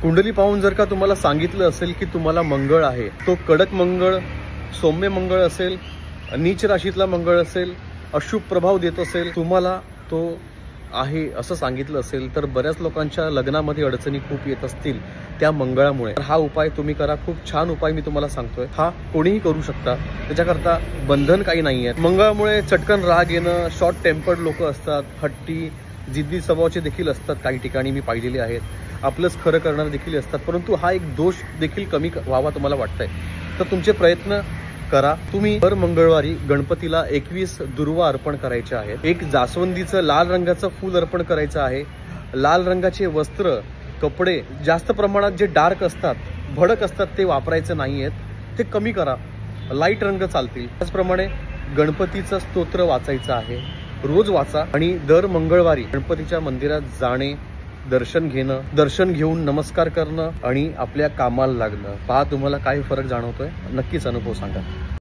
कुंडली पाहून जर का तुम्हाला सांगितलं असेल की तुम्हाला मंगळ आहे, तो कडक मंगळ, सौम्य मंगळ असेल, नीच राशीतला मंगळ असेल, अशुभ प्रभाव देत असेल, तुम्हाला तो आहे असं सांगितलं असेल, तर बऱ्याच लोकांच्या लग्नामध्ये अडचणी खूप येत असतील त्या मंगळामुळे. हा उपाय तुम्ही करा. खूप छान उपाय मी तुम्हाला सांगतोय. हा कोणीही करू शकता, त्याच्याकरता बंधन काही नाहीये. मंगळामुळे चटकन राग येणं, शॉर्ट टेम्पर्ड लोक असतात, हट्टी जिद्दी स्वभावाचे देखील असतात, काही ठिकाणी मी पाहिलेले आहेत. आपलंच खरं करणारे देखील असतात, परंतु हा एक दोष देखील कमी व्हावा तुम्हाला वाटतंय तर तुमचे प्रयत्न करा. तुम्ही दर मंगळवारी गणपतीला 21 दुर्वा अर्पण करायचे आहेत. एक जास्वंदीचं लाल रंगाचं फूल अर्पण करायचं आहे. लाल रंगाचे वस्त्र, कपडे जास्त प्रमाणात जे डार्क असतात, भडक असतात, ते वापरायचे नाहीयेत. ते कमी करा. लाईट रंग चालतील. त्याचप्रमाणे गणपतीचं स्तोत्र वाचायचं आहे. रोज वाचा आणि दर मंगळवारी गणपतीच्या मंदिरात जाणे, दर्शन घेणं, दर्शन घेऊन नमस्कार करणं आणि आपल्या कामाला लागणं. पहा तुम्हाला काय फरक जाणवतोय. नक्कीच अनुभव सांगा.